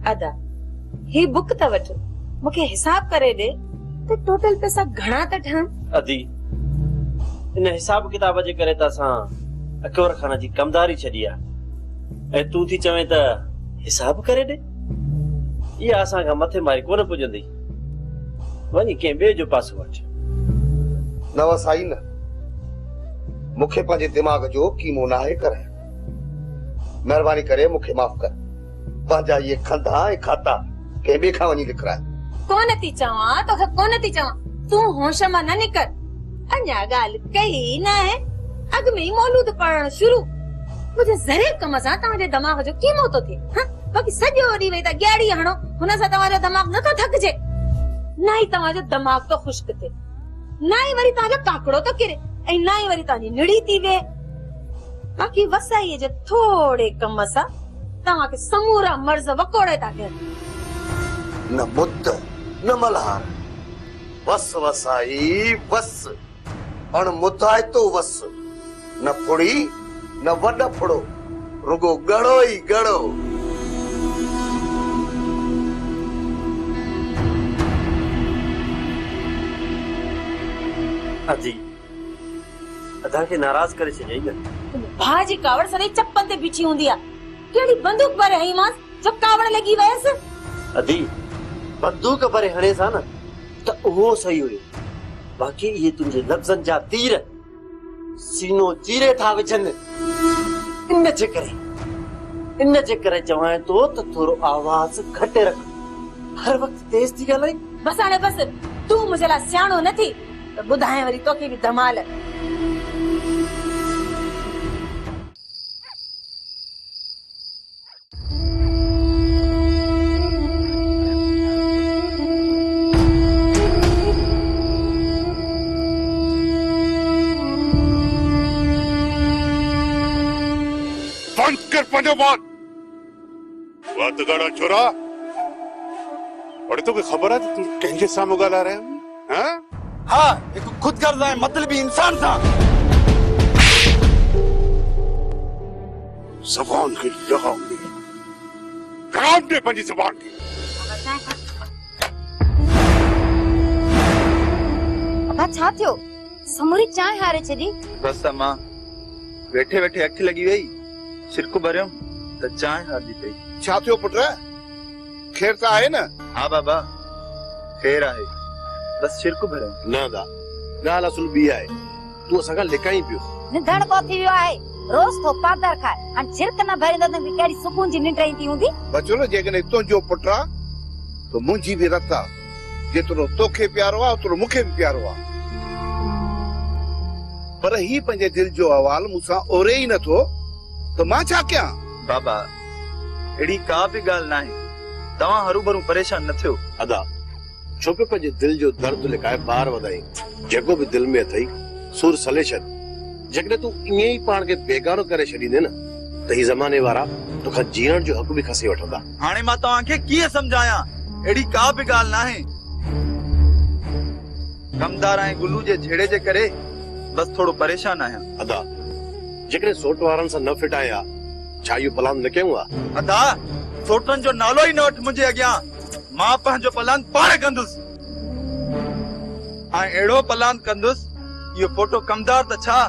अदा ही बुक त वठ मूंखे हिसाब करे दे तो टोटल पैसा घणा त ठहन। अदी इन हिसाब किताब जे करे त असां अकबर खान जी कमदारी छडी आ ए तू थी चवे त हिसाब करे दे ये असां का मथे मारी कोन पुजंदी वनी के बे जो पासो वठ न वसाई न मुखे पंहिंजे दिमाग जो कीमो ना है करे मेहरबानी करे मुखे माफ कर पंहिंजा ये खंदा ऐं खाता के बे खा वनी लिखरा कोन थी चवा तो कोन थी चवा तू होश मां न निकर अन्या गाल कही ना है अग में ही मौलूद पढ़ण शुरू मुझे जरे कम सा तवाजे दिमाग जो कीमो तो थे हां बाकी सजो दी वे त गेड़ी हणो हुन सा तवाजो दिमाग न तो थक जे नहीं तवाजो दिमाग तो खुश्क थे नहीं वरी ताजो काकड़ो तो किरे ए नहीं वरी ताजी निड़ी थी वे बाकी वसाई जे थोड़े कम सा तवा के समूरा मर्ज वकोड़े ता के न मुद्द न मल्हार बस वसाई बस अण मुद्दाए तो बस न फुड़ी न वड फुड़ो रुगो गड़ो ही गड़ो अदी अदा के नाराज करे छई न भाजी कावड़ सरे चप्पल ते बिछी हुंदी आ केड़ी बंदूक पर हई मां जब कावड़ लगी वयस अदी बंदूक पर हणे सा न त वो सही हुई बाकी ये तुझे लफ्जन जा तीर सीनो चीरे था विझन इन जे करे चवाए तो थोरो आवाज घटे रख हर वक्त तेज थी गलाई बस हाणे बस तू मुझे ला सियाणो नथी तो बुधाए वरी तो के भी धमाल बात गाड़ा छोरा और तो खबर है तू कहीं सामने गला रहे हैं हाँ एक खुद कर रहा है मतलब इंसान था जबान की लगाम दे काम दे पंजी जबान की अबा छा थियो समूरी चाय हारे छदी बस अम्मा वेठे वेठे अख लगी वई सिरको भरियो त चाय हारदी पई छा थियो पुट खैर ता है ना हाँ बाबा खैर आहे बस सिरको भरियो न दा गाल असुल बी आहे तू असा का लिकाई पियो निधण को थी वियो आहे रोज तो पादर खाए अन सिरक न भरिंदो त केड़ी सुकून जी निंड रही हुंदी बचो जेकने तो जो पुटरा तो मुंजी भी रखता जेतरो तोखे प्यारो आ तो मुखे भी प्यारो आ पर ही पंजे दिल जो हवाल मुसा ओरे ही न थो तो मां छा क्या बाबा एड़ी का भी गाल ना है तवा हरू भरू परेशान न थियो अदा छो पे पंजे दिल जो दर्द लिकाए बार वधाई जेको भी दिल में अथई सुर सले छद जकने तू इए ही पाण के बेगारो करे छडींदे न त ही जमाने वारा तोखा जीण जो हक भी खसी वठंदा हाणे मां तवा के कीए समझाया एड़ी का भी गाल ना है कमदार आए गुल्लू जे झेड़े जे करे बस थोड़ो परेशान आया अदा जकने सोट वारन सा न फिटाया छा यो प्लान न कयूं आ अदा सोटन जो नालो ही न वठ मुझे अग्या मां पंहिंजो प्लान पाण कंदुस आ एड़ो प्लान कंदुस यो फोटो कमदार त छा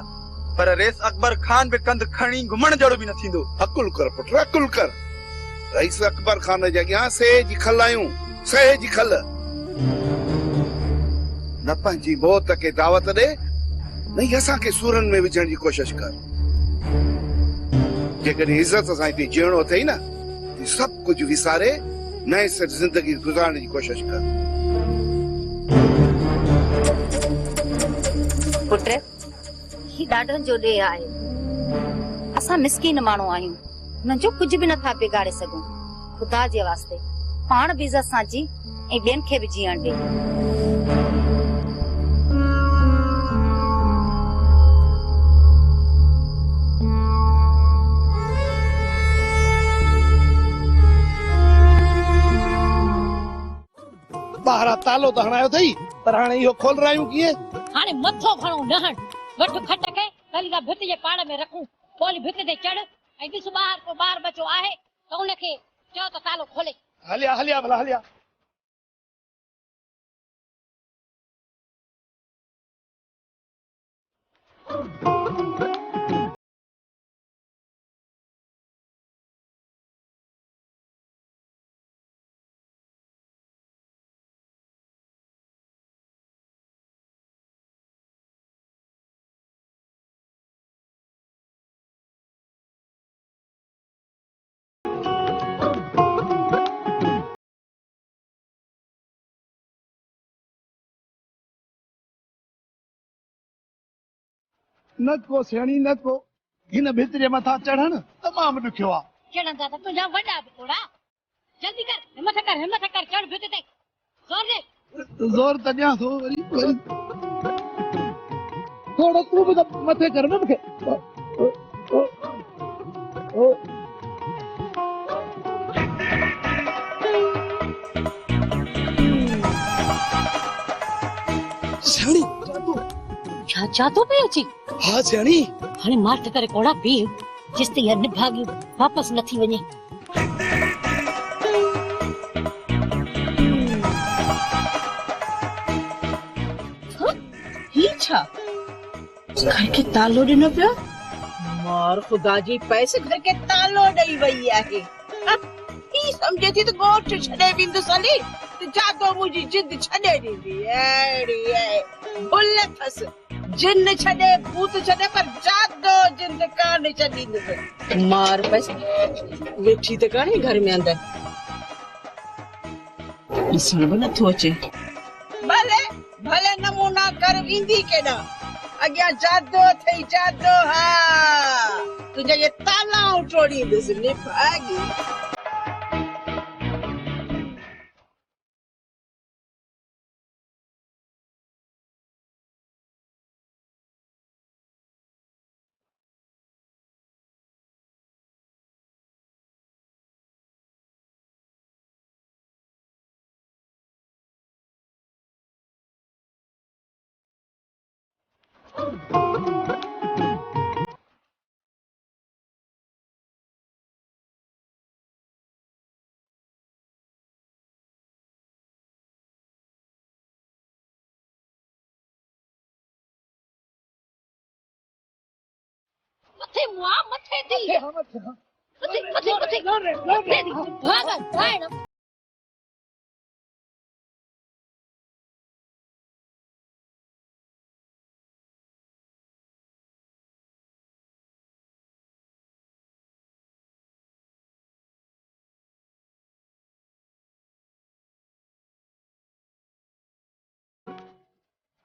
पर रेस अकबर खान बि कंद खणी घुमण जड़ो भी न थींदो अकुल कर पुट अकुल कर रईस अकबर खान जे अग्या से जी खल आयूं से जी खल न पंहिंजी मौत के दावत दे नहीं असा के सूरन में विझण जी कोशिश कर जेकर इज्जत असां हिते जीणो अथई न सब कुछ विसारे नए से जिंदगी गुजारने की कोशिश कर पुट ही डाडन जो डे आए असा मिस्कीन मानो आयू न जो कुछ भी न था बिगाड़े सको खुदा जे वास्ते पाण भी इज्जत सां जी ए बेन के भी जीण दे तालो त हणायो अथई पर हाणे इहो खोल रहियूं कीअं? हाणे मथो खणो नहण वठ खट खे कली का भित जे पाड़ में रखूं पोली भित ते चढ़ ऐं ॾिस ॿाहिरि को ॿार बचो आहे त उनखे चओ त तालो खोले। हलिया हलिया भला हलिया। न को सियाणी न को हिन भित जे मथां चढ़ण तमामु ॾुखियो आहे। चढ़ंदा त तुंहिंजा वॾा बि थोड़ा जल्दी कर हिम्मत कर चढ़ भित ते जोर दे। ज़ोर त ॾियां थो वरी थोरो तूं बि त मथे कर न मूंखे। सियाणी छा जादू पे अची हाँ सियाणी हाणे मार्थ करे कोड़ा पी जिस ते यार निभागी वापस न थी वञे। ही छा घर के तालो ॾिनो पियो मार खुदा जी पैसे घर के तालो ॾेई वई आहे। ही समझे थी त गोठ छॾे वेंदुसि हली त जादो मुंहिंजी जिद छॾे ॾींदी अहिड़ी आहे भुल फस जिन छॾे भूत छॾे पर जादो जिंद कान छॾींदुसि। मार पैसे वेठी त कान्हे घर में अंदर ॾिसण बि नथो अचे। भले भले नमूना कर वेंदी केॾा अॻियां जादो अथई जादो हा तुंहिंजा ये तालाऊं टोड़ींदुसि निभागी। मथे मुआ मथे दी मथे भाग भाग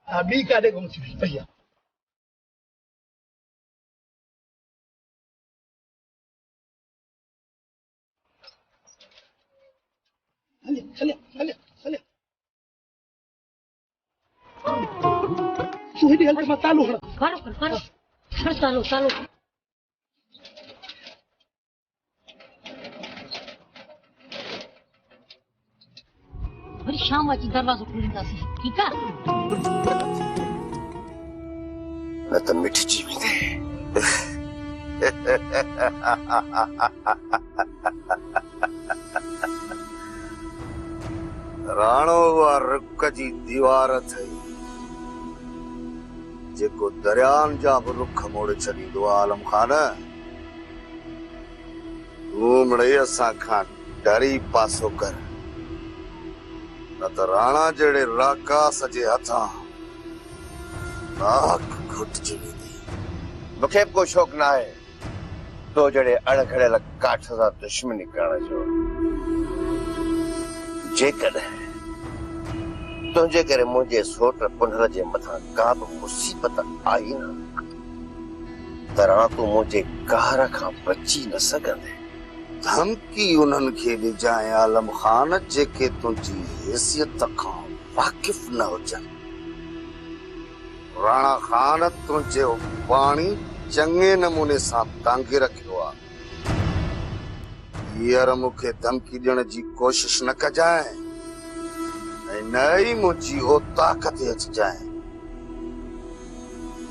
ॿी काॾे गुम थी वई भैया। हलिया हलिया हलिया हलिया तूं हेॾी हल मां तालो हणां। कर तालो वरी शाम अची दरवाज़ो खोलींदासीं ठीकु आहे न त मिठजी वेंदे। राणो वा रुख जी दीवार थई जेको दरियान जा बि रुख मोड़े छॾींदो आहे। आलम खान तूं मिड़ई असां खां डरी पासो कर न त राणा जहिड़े राकास जे हथां नाक घुटजी वेंदी। मूंखे बि को शौक़ न आहे तो जहिड़े अणघड़ियल काठ सां दुश्मनी करण जो। जेकॾहिं तुंहिंजे करे मुंहिंजे सोट पुनर जे मथां का बि मुसीबत आई न त राणा तूं मुंहिंजे कहर खां बची न सघंदे। धमकी उन्हनि खे ॾिजांइ आलम खान जेके तुंहिंजी हैसियत खां वाक़िफ़ न हुजनि। राणा खान तुंहिंजो पाणी चङे नमूने सां तांगे रखियो आहे। हींअर मूंखे धमकी ॾियण जी कोशिश न कजांइ। नई मुझी ओ ताकत अच जाए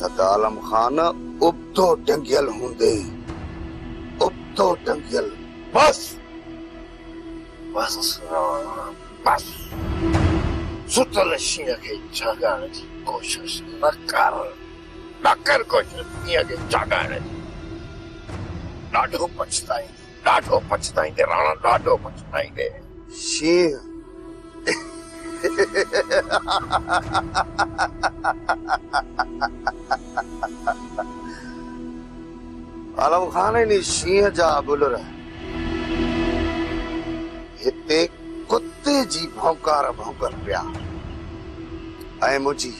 न त आलम खान उबतो टंगियल हूंदे उबतो टंगियल बस बस बस सुतल शींहं खे जाॻाइण जी कोशिश न कर कोशिश शींहं खे जाॻाइण जी ॾाढो पछताईंदे राणा ॾाढो पछताईंदे शींहं आलम खान नी शींहं जा बुलर हिते कुत्ते जी भौंकार भौंकर पिया ऐं मुंहिंजी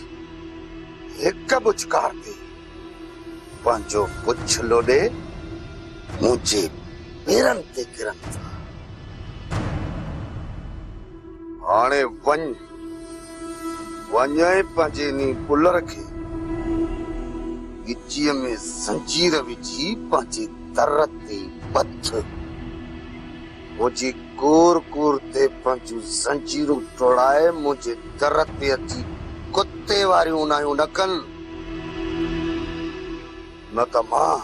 हिक बुचकार ते पंहिंजो पुछ लोॾे मुंहिंजे पेरनि ते किरनि था हाणे वञ पंहिंजे नी बुलर खे गिचीअ में ज़ंजीर विझी पंहिंजे दर ते बथ मुंहिंजी कोर ते पंहिंजूं ज़ंजीरूं टोड़ाए मुंहिंजे दर ते अची कुत्ते वारियूं उनायूं न कनि न त मां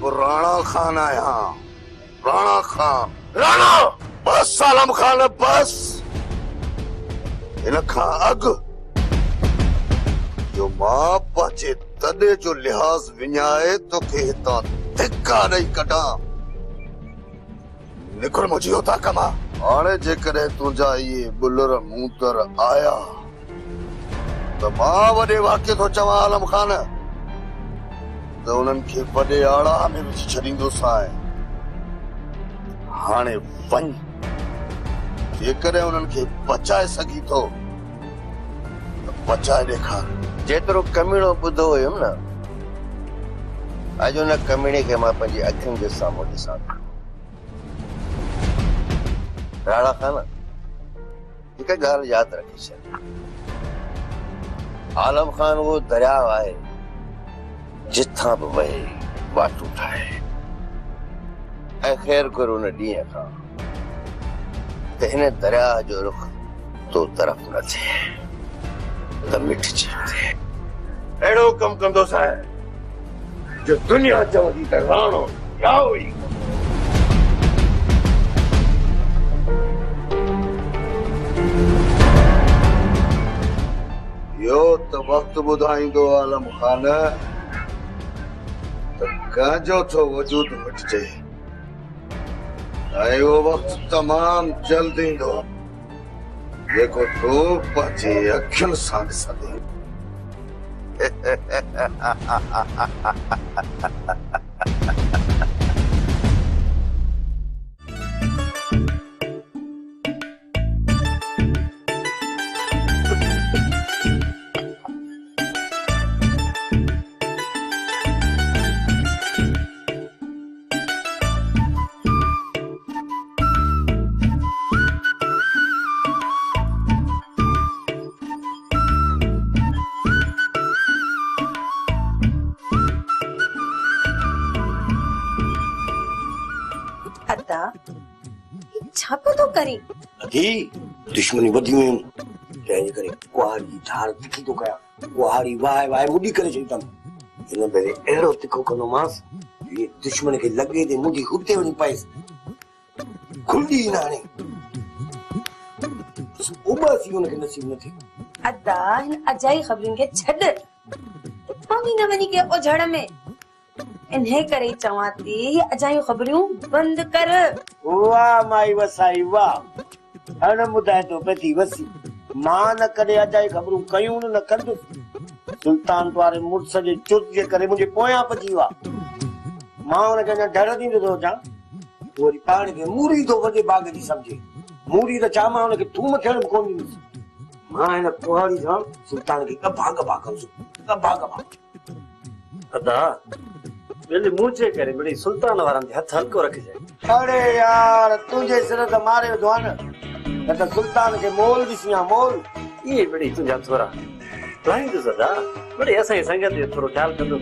बि राणा खान आहियां राणा बस आलम खान बस इन खां अॻु जो मां पंहिंजे दॾे जो लिहाज़ विञाए तोखे हितां धिका ॾेई कढां निकुर मुंहिंजी उतां कमां हाणे जेकॾहिं तुंहिंजा इहे बुलर मूं तर आया त मां वॾे वाक्य थो चवां आलम खान त उन्हनि खे वॾे आड़ा में विझी छॾींदोसांइ हाणे वञ जेकॾहिं उन्हनि खे बचाए सघी थो त बचाए ॾेखार जेतिरो कमीणो ॿुधो हुयुमि न अॼु हुन कमीणे खे मां पंहिंजी अखियुनि जे साम्हूं ॾिसां थो राणा खान हिकु ॻाल्हि यादि रखी छॾ आलम खान उहो दरियाव आहे जिथां बि वहे वाटूं ठाहे ऐं ख़ैर कर उन ॾींहं खां त हिन दरिया जो रुख तो तरफ़ न थिए त मिटिजी वञे अहिड़ो कमु कंदोसीं जो दुनिया चवंदी त राणो याओ ई इहो त वक़्तु ॿुधाईंदो आलम खान त कंहिंजो थो वजूद मिटिजे ऐं उहो वक़्तु तमामु जल्द ईंदो जेको तूं पंहिंजे अखियुनि सां ॾिसंदे छापो तो करी अधी दुश्मनी वधी हुयूं तंहिंजे करे कुहाड़ी जी धार तिखी थो कयां कुहाड़ी वाहे वाहे मुॾी करे छॾींदमि हिन भेरे अहिड़ो तिखो कंदोमांसि ये दुश्मन खे लॻे ते मुंहिंजी हुते वञी पएसि खुली न हाणे उबासी हुनखे नसीब न थिए अदा हिन अजाई ख़बरुनि खे छॾ पाणी न वञी के ओझड़ में इन्हे करे चवां थी अजायूं ख़बरूं बंदि कर वाह माई वसाई वाह हण ॿुधाए तो पई वसी मां न कॾहिं अजाई ख़बरूं कयूं न कंदुसि सुल्तान वारे मुड़ुस जे चुत जे करे मुंहिंजे पोयां पची विया मां हुनखे अञा डर ॾींदो थो अचां वरी पाण खे मूरी थो वॾे बाग़ जी सम्झे मूरी त छा मां हुनखे थूम थियण बि कोन ॾींदुसि मां हिन कुहाड़ी सां सुल्तान खे गभा गभा कंदुसि गभा गभा अदा वेले मुझे करे बड़ी सुल्तान वारन दे हथ हल्को रखिजे अरे यार तुझे सिर त मारे दुआन न त सुल्तान के मोल दिसिया मोल ये बड़ी तुझा छोरा लाइन तो सदा बड़ी ऐसा ही संगत दे थोरो ख्याल कर दो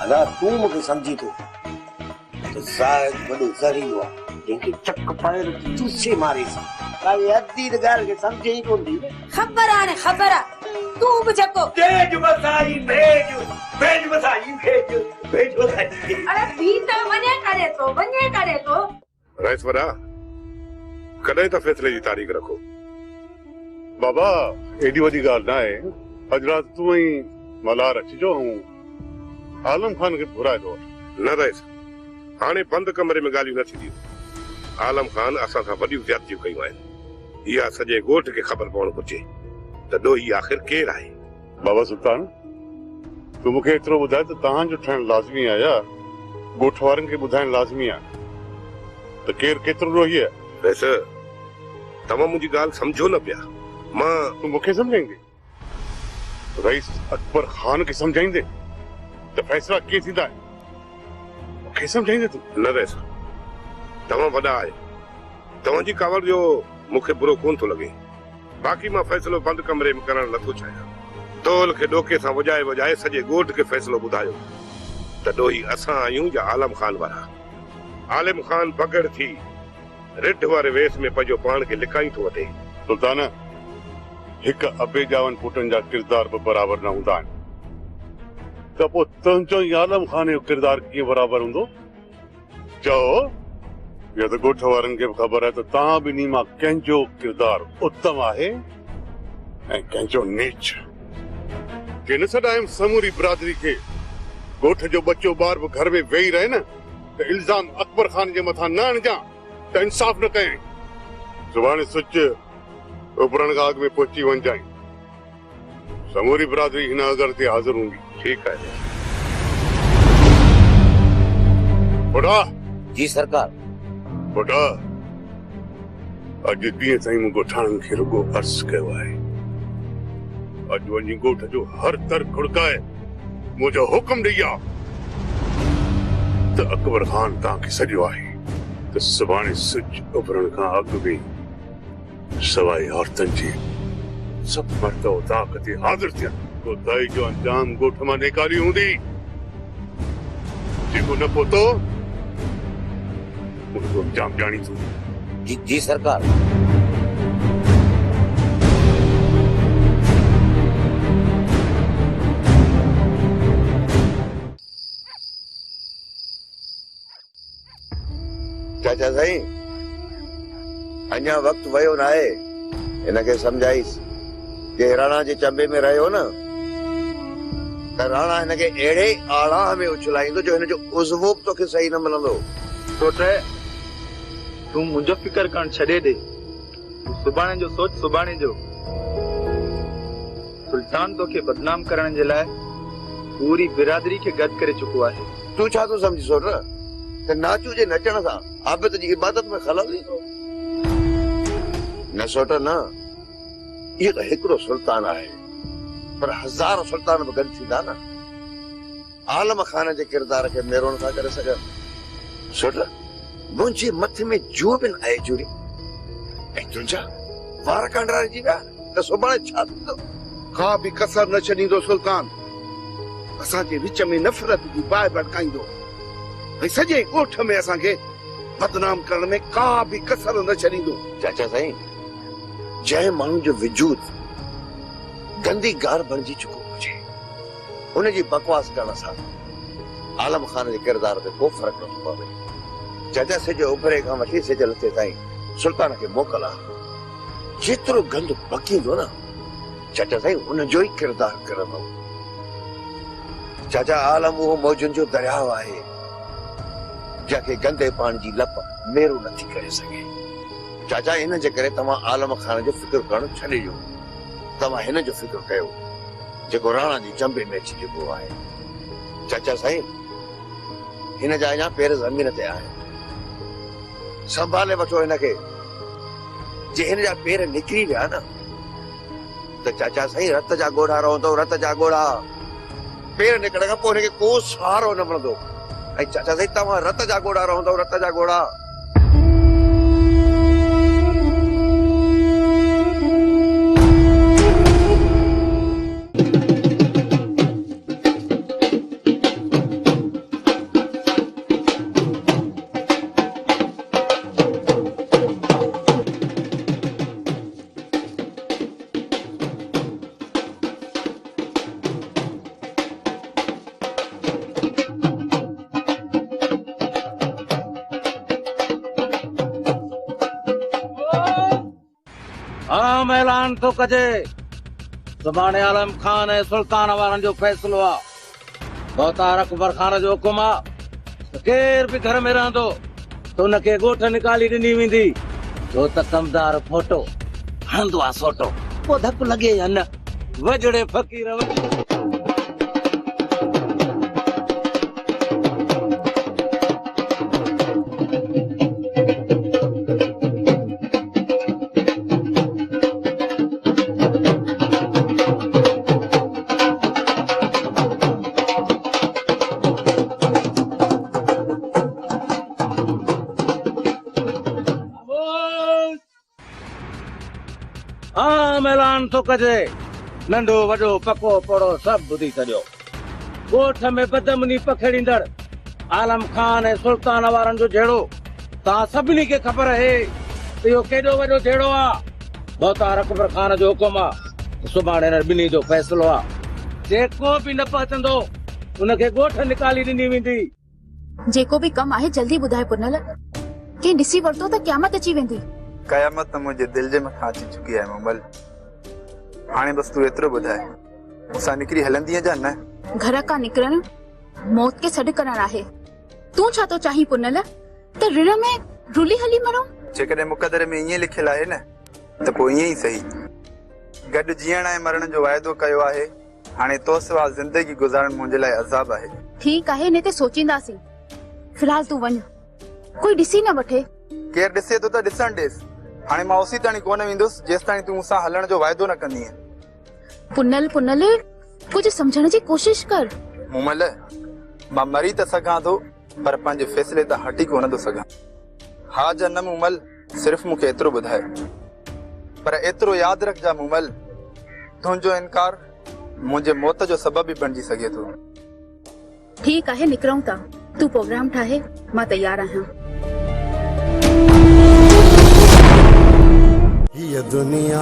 अदा तू मुके समझी तो शायद बड़ो जरी हुआ कंहिंखे चक पाए चूसे मारे काई अद्दी ॻाल्हि खे सम्झे ई कोन थी ख़बर आहे ख़बर आहे तूं बि चको भेज बसाई भेज भेज बसाई भेज बसाई अरे बी त वञे करे तो रईस वॾा कॾहिं त फ़ैसिले जी तारीख़ रखो बाबा एॾी वॾी ॻाल्हि न आहे अॼु राति तूं ई मल्हार अचिजो ऐं आलम खान खे घुराए थो न रईस हाणे बंदि कमरे में ॻाल्हियूं न थींदियूं आलम खान असां सां वॾियूं ज़्यादतियूं कयूं आहिनि इहा सॼे ॻोठ खे ख़बर पवणु घुरिजे त ॾोही आख़िर केरु आहे बाबा सुल्तान तूं मूंखे एतिरो ॿुधाए त तव्हांजो ठहिणु लाज़मी आहे या ॻोठ वारनि खे ॿुधाइणु लाज़मी आहे त केरु केतिरो ॾोही आहे वैसे तव्हां मुंहिंजी ॻाल्हि सम्झो न पिया मां तूं मूंखे सम्झाईंदे रईस अकबर खान खे सम्झाईंदे त फ़ैसिला कीअं थींदा आहिनि मूंखे सम्झाईंदे तूं न रईस तव्हां वॾा आहियो तव्हांजी कावड़ जो मूंखे बुरो कोन थो लॻे बाक़ी मां फ़ैसिलो बंदि कमरे में करणु नथो चाहियां तोल खे ॾोके सां वॼाए वॼाए सॼे ॻोठ खे फ़ैसिलो ॿुधायो त ॾोही असां आहियूं या आलम खान वारा आलिम खान बगड़ थी रिढ वारे वेस में पंहिंजो पाण खे लिकाई थो वठे सुल्तान हिक अबे जावन पुटनि जा किरदार बि बराबरि न हूंदा आहिनि त पोइ तुंहिंजो ई आलम खान जो किरदार कीअं बराबरि हूंदो चओ या त ॻोठ वारनि खे बि ख़बर आहे त तव्हां ॿिन्ही मां कंहिंजो किरदार उत्तम आहे ऐं कंहिंजो नीच के न छॾायमि समूरी बिरादरी खे ॻोठ जो बच्चो ॿार बि घर में वेही रहे न त इल्ज़ाम अकबर खान जे मथां न आणजां त इंसाफ़ न कयां सुभाणे सुच उभरण खां अॻु में पहुची वञजांइ समूरी बिरादरी हिन अगर ते हाज़िर हूंदी ठीकु आहे बुढ़ा जी सरकार बुढ़ा अॼु ॾींहं ताईं मूं ॻोठाणनि खे रुॻो अर्ज़ कयो आहे अॼु वञी ॻोठ जो हर तर खुड़काए मुंहिंजो हुकुम ॾेई आ त अकबर खान तव्हांखे सॼो आहे त सुभाणे सिज उभरण खां अॻु में सवाइ औरतनि जे सभु मर्द ताक़ ते हाज़िर थियनि खुदाई जो अंजाम ॻोठ मां निकारी हूंदी जेको न पहुतो उनजो अंजाम ॼाणी तूं जी सरकार चाचा साईं अञा वक़्तु वियो न आहे हिनखे सम्झाईस कि राणा जे चंबे में रहियो न त राणा हिनखे अहिड़े आड़ाह में उछलाईंदो जो हिनजो उज़वो बि तोखे सही न मिलंदो सोटे तूं मुंहिंजो फिकर करणु छॾे ॾे सुभाणे जो सोच सुभाणे जो सुल्तान तोखे बदनाम करण जे लाइ पूरी बिरादरी खे गॾु करे चुको आहे तूं छा थो सम्झी सोट त नाचू जे नचण सां आबिद जी इबादत में ख़लल ईंदो न सोट न इहो त हिकिड़ो सुल्तान आहे पर हज़ार सुल्तान बि गॾु थींदा न आलम खान जे किरदार खे मेरो नथा करे सघनि सोट मुंहिंजे मथे में जो बि न आहे जुड़ी ऐं तुंहिंजा वार कंडराए जी विया त सुभाणे छा थींदो का बि कसर न छॾींदो सुल्तान असांजे विच में नफ़रत जी बाहि भड़काईंदो ऐं सॼे ॻोठ में असांखे बदनाम करण में का बि कसर न छॾींदो चाचा साईं जंहिं माण्हू जो वजूद गंदी गार बणिजी चुको हुजे उनजी बकवास करण सां आलम खान जे किरदार ते को फ़र्क़ु नथो पवे चाचा सिजो उभरे खां वठी सिज लथे ताईं सुल्तान खे मोकल आहे जेतिरो गंद बकींदो न चाचा साईं उनजो ई किरदार करंदो चाचा आलम उहो मौजुनि जो दरियाउ आहे जंहिंखे गंदे पाणी जी लप मेरो नथी करे सघे चाचा हिन जे करे तव्हां आलम खान जो फिक्र करणु छॾे ॾियो तव्हां हिन जो फिक्र कयो जेको राणा जी चंबे में अची चुको आहे चाचा साईं हिन जा अञा पेर ज़मीन ते आहिनि संभाले वठो हिनखे जे हिन जा पेर निकिरी विया न त चाचा साईं रत जा ॻोढ़ा रहंदो रत जा ॻोढ़ा पेर निकिरण खां पोइ हिनखे को सहारो न मिलंदो ऐं चाचा साईं तव्हां रत जा ॻोढ़ा रहंदो रत जा ॻोढ़ा आम ऐलान तो कजे सुभाणे आलम खान ऐं सुल्तान वारनि जो फैसलो आ। बहुतार अकबर खान जो हुकुम आ त केर भी घर में रहंदो तो उनखे ॻोठ निकाली ॾिनी वेंदी, छो त कमदार फोटो हणंदो आ सोटो, पोइ धक लॻे या न वजड़े फ़कीर वजड़े। आम ऐलान तो कजे नंढो वॾो पको पोड़ो सभु ॿुधी छॾियो। ॻोठ में बदमनी पखेड़ींदड़ आलम खान ऐं सुल्तान वारनि जो जहिड़ो तव्हां सभिनी खे ख़बर आहे त इहो केॾो वॾो जहिड़ो आहे। बहुतार अकबर खान जो हुकुम आहे, सुभाणे हिन ॿिन्ही जो फ़ैसिलो आहे। जेको बि न पहुचंदो उनखे ॻोठ निकाली ॾिनी वेंदी। जेको भी कम आहे जल्दी ॿुधाए पुनल, के ॾिसी वरितो त क़यामत अची वेंदी। कयामत मुझे दिल जे मथां अची चुकी है मोमल। हाणे बस तू एतिरो ॿुधाए, मूंसां निकिरी हलंदीअ जा न? घर का निकरण मौत के सॾु करण आहे। तू छा तो चाही पुनल त ऋण में रुली हली मरो? जेकॾहिं मुक़दर में ईअं लिखियल आहे न त पोइ ईअं ई सही। गॾु जीअण ऐं मरण जो वाइदो कयो आहे, हाणे तो सिवा ज़िंदगी गुज़ारण मुंहिंजे लाइ अज़ाब आहे। ठीक आहे, ने ते सोचींदासीं। फिलहाल तू वञ, कोई ॾिसी न वठे। केर ॾिसे तो त ॾिसण ॾेस। हाणे मां उसी ताणी कोन वेंदुसि जेसि ताणी तूं मूंसां हलण जो वाइदो न कंदीअ। पुनल पुनल कुछ समझण जी कोशिश कर। मोमल, मां मरी त सघां थो पर पंहिंजे फ़ैसिले त हटी कोन थो सघां। हा जा न मोमल, सिर्फ़ मूंखे एतिरो ॿुधाए। पर एतिरो यादि रखजा मोमल, तुंहिंजो इनकार मुंहिंजे मौत जो सबब भी बणिजी सघे थो। ठीक आहे, निकिरूं था। तू प्रोग्राम ठाहे, मां तैयार आहियां। ये दुनिया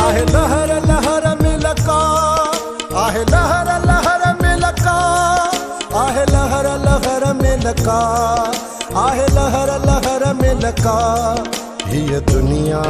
आहे लहर लहर में लका, आहे लहर लहर में लका, आहे लहर लहर में लका, आहे लहर लहर में लका। ये दुनिया